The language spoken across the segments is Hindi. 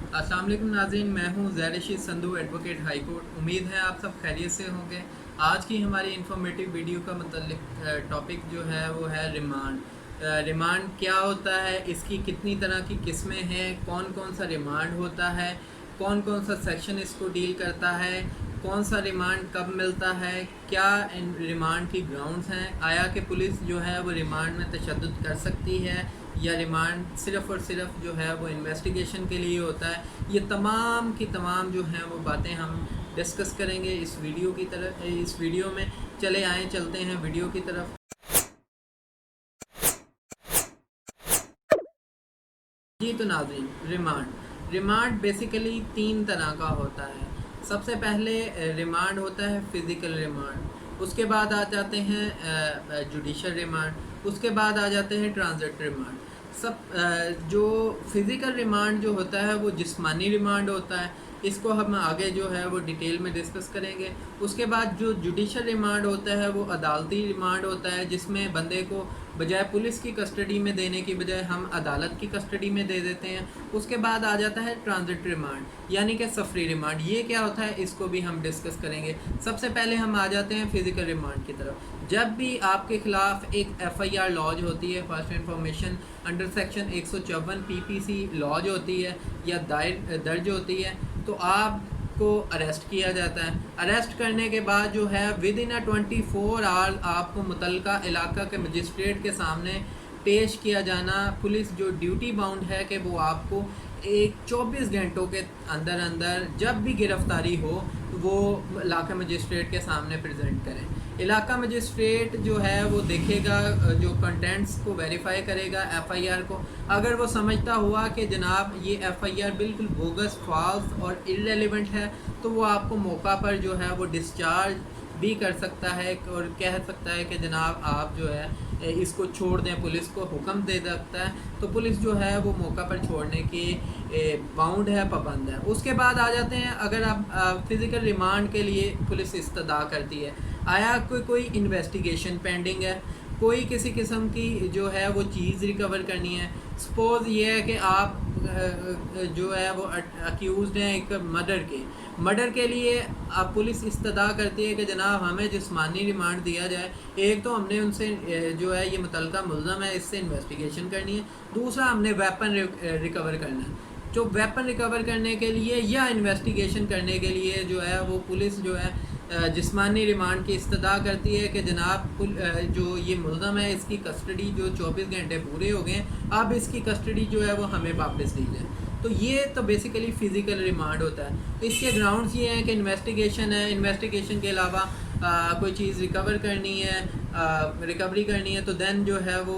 अस्सलाम वालेकुम नाज़रीन, मैं हूं Zair Rashid Sandhu, advocate high court. उम्मीद है आप सब खैरियत से होंगे। आज की हमारी इन्फॉर्मेटिव वीडियो का मतलब टॉपिक जो है वो है रिमांड। रिमांड क्या होता है, इसकी कितनी तरह की किस्में हैं, कौन कौन सा रिमांड होता है, कौन कौन सा सेक्शन इसको डील करता है, कौन सा रिमांड कब मिलता है, क्या इन रिमांड की ग्राउंड्स हैं, आया कि पुलिस जो है वो रिमांड में तशद्दुद कर सकती है या रिमांड सिर्फ़ और सिर्फ जो है वो इन्वेस्टिगेशन के लिए होता है। ये तमाम की तमाम जो हैं वो बातें हम डिस्कस करेंगे इस वीडियो में। चले आए चलते हैं वीडियो की तरफ। जी तो नाज़रीन, रिमांड बेसिकली तीन तरह का होता है। सबसे पहले रिमांड होता है फ़िज़िकल रिमांड, उसके बाद आ जाते हैं जुडिशल रिमांड, उसके बाद आ जाते हैं ट्रांजिट रिमांड। जो फ़िज़िकल रिमांड जो होता है वो जिस्मानी रिमांड होता है, इसको हम आगे जो है वो डिटेल में डिस्कस करेंगे। उसके बाद जो जुडिशल रिमांड होता है वो अदालती रिमांड होता है, जिसमें बंदे को बजाय पुलिस की कस्टडी में देने की बजाय हम अदालत की कस्टडी में दे देते हैं। उसके बाद आ जाता है ट्रांजिट रिमांड, यानी कि सफरी रिमांड। ये क्या होता है इसको भी हम डिस्कस करेंगे। सबसे पहले हम आ जाते हैं फ़िज़िकल रिमांड की तरफ। जब भी आपके ख़िलाफ़ एक FIR लॉज होती है, first information under section 154 PPC lodge होती है या दर्ज होती है, तो आपको अरेस्ट किया जाता है। अरेस्ट करने के बाद जो है विद इन 24 आवर आपको मुतलका इलाका के मजिस्ट्रेट के सामने पेश किया जाना। पुलिस जो ड्यूटी बाउंड है कि वो आपको एक 24 घंटों के अंदर अंदर जब भी गिरफ्तारी हो वो इलाका मजिस्ट्रेट के सामने प्रेजेंट करें। इलाका मजिस्ट्रेट जो है वो देखेगा, जो कंटेंट्स को वेरीफाई करेगा FIR को। अगर वो समझता हुआ कि जनाब ये FIR बिल्कुल बोगस, फॉल्स और इररेलेवेंट है, तो वो आपको मौका पर जो है वो डिस्चार्ज भी कर सकता है और कह सकता है कि जनाब आप जो है इसको छोड़ दें, पुलिस को हुक्म दे सकता है। तो पुलिस जो है वो मौका पर छोड़ने की बाउंड है, पाबंद है। उसके बाद आ जाते हैं, अगर आप फ़िज़िकल रिमांड के लिए पुलिस इस्तदा करती है, आया कोई इन्वेस्टिगेशन पेंडिंग है, कोई किसी किस्म की जो है वो चीज़ रिकवर करनी है। सपोज़ ये है कि आप जो है वो अक्यूज़ड हैं एक मर्डर के लिए आप पुलिस इस्तदा करती है कि जनाब हमें जिस्मानी रिमांड दिया जाए। एक तो हमने उनसे जो है ये मुतलका मुल्ज़म है, इससे इन्वेस्टिगेशन करनी है। दूसरा हमने वेपन रिकवर करना है। जो वेपन रिकवर करने के लिए या इन्वेस्टिगेशन करने के लिए जो है वो पुलिस जो है जिस्मानी रिमांड की इस्तदा करती है कि जनाब जो ये मुल्ज़म है इसकी कस्टडी जो 24 घंटे पूरे हो गए, अब इसकी कस्टडी जो है वो हमें वापस दी जाए। तो ये तो बेसिकली फ़िज़िकल रिमांड होता है। तो इसके ग्राउंड्स ये हैं कि इन्वेस्टिगेशन है, इन्वेस्टिगेशन के अलावा कोई चीज़ रिकवर करनी है, रिकवरी करनी है, तो देन जो है वो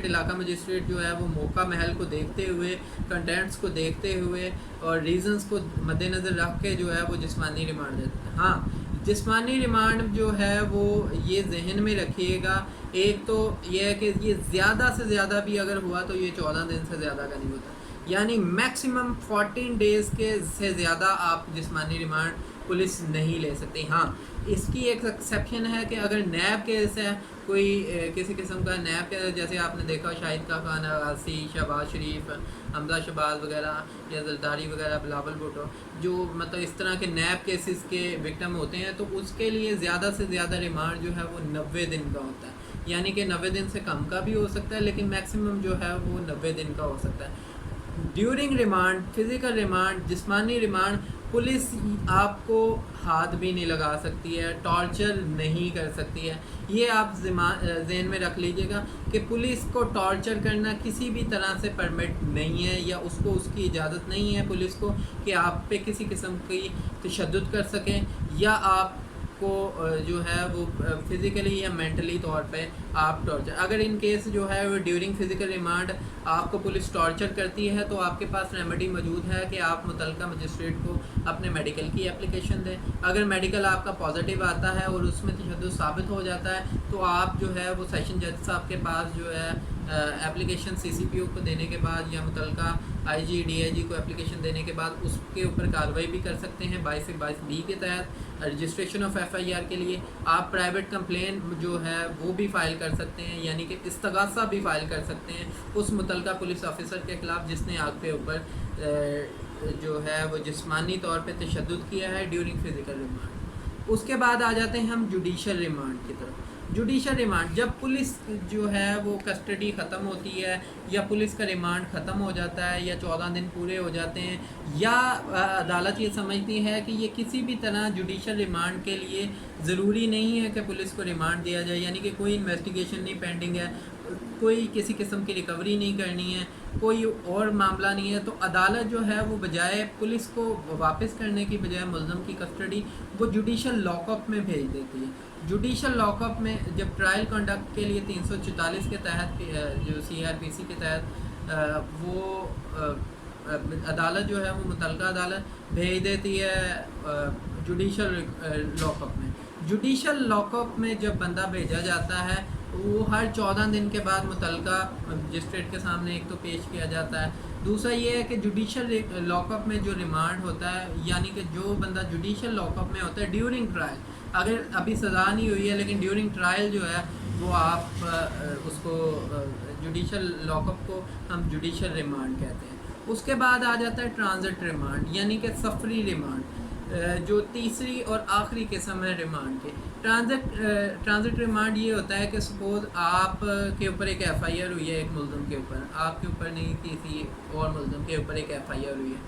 इलाका मजिस्ट्रेट जो है वो मौका महल को देखते हुए, कंटेंट्स को देखते हुए और रीज़न्स को मद्देनज़र रख के जो है वो जिस्मानी रिमांड देते हैं। हाँ, जिस्मानी रिमांड जो है वो ये जहन में रखिएगा, एक तो ये है कि ये ज़्यादा से ज़्यादा भी अगर हुआ तो ये 14 दिन से ज़्यादा का नहीं होता, यानी मैक्सिमम 14 डेज़ के से ज़्यादा आप जिस्मानी रिमांड पुलिस नहीं ले सकती। हाँ, इसकी एक एक्सेप्शन है कि अगर नैब केस है, कोई किसी किस्म का नैब केस, जैसे आपने देखा शाहिद खान आगासी, शहबाज शरीफ, हमजा शहबाज वगैरह या जरदारी वगैरह, बिलावल भुट्टो, जो मतलब इस तरह के नैब केसेस के विक्टिम होते हैं, तो उसके लिए ज़्यादा से ज़्यादा रिमांड जो है वो 90 दिन का होता है। यानी कि 90 दिन से कम का भी हो सकता है, लेकिन मैक्सिमम जो है वो 90 दिन का हो सकता है। ड्यूरिंग रिमांड, फ़िज़िकल रिमांड, जिस्मानी रिमांड, पुलिस आपको हाथ भी नहीं लगा सकती है, टॉर्चर नहीं कर सकती है। ये आप ज़हन में रख लीजिएगा कि पुलिस को टॉर्चर करना किसी भी तरह से परमिट नहीं है, या उसको उसकी इजाज़त नहीं है पुलिस को कि आप पे किसी किस्म की तशद्दुद कर सकें, या आप को जो है वो फिज़िकली या मेंटली तौर पे आप टॉर्चर, अगर इन केस जो है वो ड्यूरिंग फ़िज़िकल रिमांड आपको पुलिस टॉर्चर करती है, तो आपके पास रेमेडी मौजूद है कि आप मुतलका मजिस्ट्रेट को अपने मेडिकल की एप्लीकेशन दें। अगर मेडिकल आपका पॉजिटिव आता है और उसमें तशद्दुद साबित हो जाता है, तो आप जो है वो सेशन जज साहब के पास जो है एप्लीकेशन CCPO को देने के बाद या मुतलका IG DIG को एप्लीकेशन देने के बाद उसके ऊपर कार्रवाई भी कर सकते हैं 22 से 22B के तहत। रजिस्ट्रेशन ऑफ FIR के लिए आप प्राइवेट कंप्लेन जो है वो भी फ़ाइल कर सकते हैं, यानी कि इस्तगासा भी फ़ाइल कर सकते हैं उस मुतलका पुलिस ऑफिसर के ख़िलाफ़ जिसने आपके ऊपर जो है वो जिस्मानी तौर पे तशद्दुद किया है ड्यूरिंग फिज़िकल रिमांड। उसके बाद आ जाते हैं हम जुडिशल रिमांड की तरफ। जुडिशल रिमांड, जब पुलिस जो है वो कस्टडी ख़त्म होती है या पुलिस का रिमांड ख़त्म हो जाता है या 14 दिन पूरे हो जाते हैं या अदालत ये समझती है कि ये किसी भी तरह जुडिशल रिमांड के लिए ज़रूरी नहीं है कि पुलिस को रिमांड दिया जाए, यानी कि कोई इन्वेस्टिगेशन नहीं पेंडिंग है, कोई किसी किस्म की रिकवरी नहीं करनी है, कोई और मामला नहीं है, तो अदालत जो है वो बजाय पुलिस को वापस करने की बजाय मुल्ज़म की कस्टडी वो जुडिशल लॉकअप में भेज देती है। जुडिशल लॉकअप में जब ट्रायल कंडक्ट के लिए 344 के तहत जो CRPC के तहत वो अदालत जो है वो मुतलका अदालत भेज देती है जुडिशल लॉकअप में। जुडिशल लॉकअप में जब बंदा भेजा जाता है वो हर 14 दिन के बाद मुतलका मजिस्ट्रेट के सामने एक तो पेश किया जाता है, दूसरा ये है कि जुडिशल लॉकअप में जो रिमांड होता है, यानी कि जो बंदा जुडिशल लॉकअप में होता है ड्यूरिंग ट्रायल, अगर अभी सज़ा नहीं हुई है लेकिन ड्यूरिंग ट्रायल जो है वो आप उसको जुडिशल लॉकअप को हम जुडिशल रिमांड कहते हैं। उसके बाद आ जाता है ट्रांजिट रिमांड, यानी कि सफरी रिमांड, जो तीसरी और आखिरी किस्म है रिमांड के। ट्रांजिट रिमांड ये होता है कि सपोज़ आप के ऊपर एक FIR हुई है, एक मुल्ज़म के ऊपर, आपके ऊपर नहीं किसी और मुल्ज़म के ऊपर एक FIR हुई है।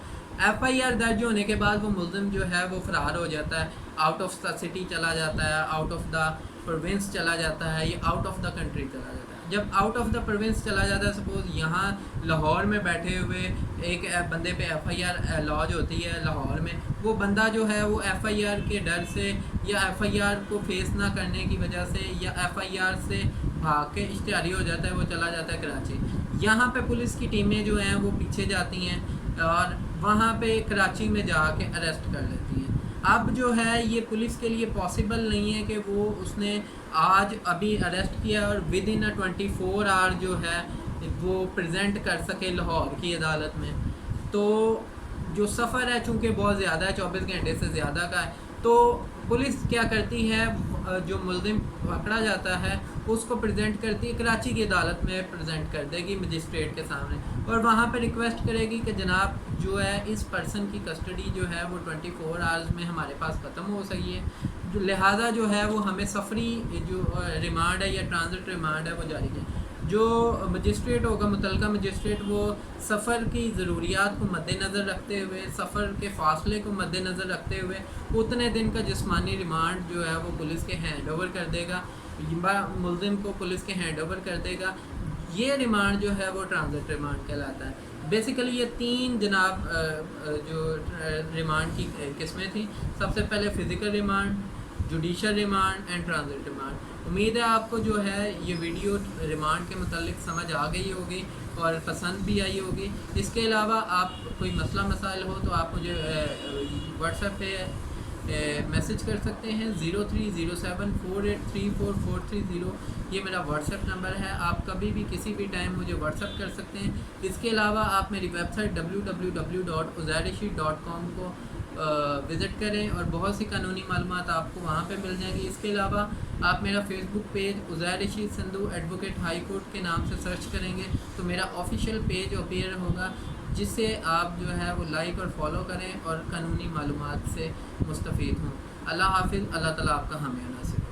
FIR दर्ज होने के बाद वो मुल्ज़म जो है वो फ़रार हो जाता है, आउट ऑफ द सिटी चला जाता है, आउट ऑफ द प्रोविंस चला जाता है या आउट ऑफ द कंट्री चला जाता है। जब आउट ऑफ द प्रोविंस चला जाता है, सपोज़ यहाँ लाहौर में बैठे हुए एक बंदे पे FIR लॉज होती है लाहौर में, वो बंदा जो है वो FIR के डर से या FIR को फेस ना करने की वजह से या FIR से भाग के इश्तिहारी हो जाता है, वो चला जाता है कराची। यहाँ पे पुलिस की टीमें जो हैं वो पीछे जाती हैं और वहाँ पे कराची में जाके अरेस्ट कर लेती हैं। अब जो है ये पुलिस के लिए पॉसिबल नहीं है कि वो उसने आज अभी अरेस्ट किया और विद इन 24 आवर जो है वो प्रेजेंट कर सके लाहौर की अदालत में। तो जो सफ़र है चूँकि बहुत ज़्यादा है, 24 घंटे से ज़्यादा का है, तो पुलिस क्या करती है, जो मुल्ज़िम पकड़ा जाता है उसको प्रेजेंट करती है कराची की अदालत में, प्रेजेंट कर देगी मजिस्ट्रेट के सामने और वहाँ पे रिक्वेस्ट करेगी कि जनाब जो है इस पर्सन की कस्टडी जो है वो 24 आवर्स में हमारे पास ख़त्म हो सकी है, जो लिहाजा जो है वो हमें सफरी जो रिमांड है या ट्रांजिट रिमांड है वो जारी है। जो मजिस्ट्रेट होगा, मुतलका मजिस्ट्रेट, वो सफ़र की ज़रूरियात को मद्देनज़र रखते हुए, सफ़र के फ़ासले को मद्देनज़र रखते हुए उतने दिन का जिस्मानी रिमांड जो है वो पुलिस के हैंड ओवर कर देगा, मुल्ज़िम को पुलिस के हैंड ओवर कर देगा। ये रिमांड जो है वो ट्रांजिट रिमांड कहलाता है। बेसिकली ये तीन जनाब जो रिमांड की किस्में थी, सबसे पहले physical remand, judicial remand and transit remand. उम्मीद है आपको जो है ये वीडियो रिमांड के मतलब समझ आ गई होगी और पसंद भी आई होगी। इसके अलावा आप कोई मसला मसाइल हो तो आप मुझे व्हाट्सएप पे मैसेज कर सकते हैं 030748344330। ये मेरा व्हाट्सएप नंबर है, आप कभी भी किसी भी टाइम मुझे व्हाट्सएप कर सकते हैं। इसके अलावा आप मेरी वेबसाइट www.uzairrashid.com को विज़िट करें और बहुत सी कानूनी मालूमात आपको वहाँ पे मिल जाएंगी। इसके अलावा आप मेरा Facebook page Uzair Rashid Sandhu advocate high court के नाम से सर्च करेंगे तो मेरा ऑफिशियल पेज अपीयर होगा, जिससे आप जो है वो लाइक और फॉलो करें और कानूनी मालूमात से मुस्तफ़ीद हों। अल्लाह हाफ़िज़। अल्लाह ताला आपका हामी नासिर।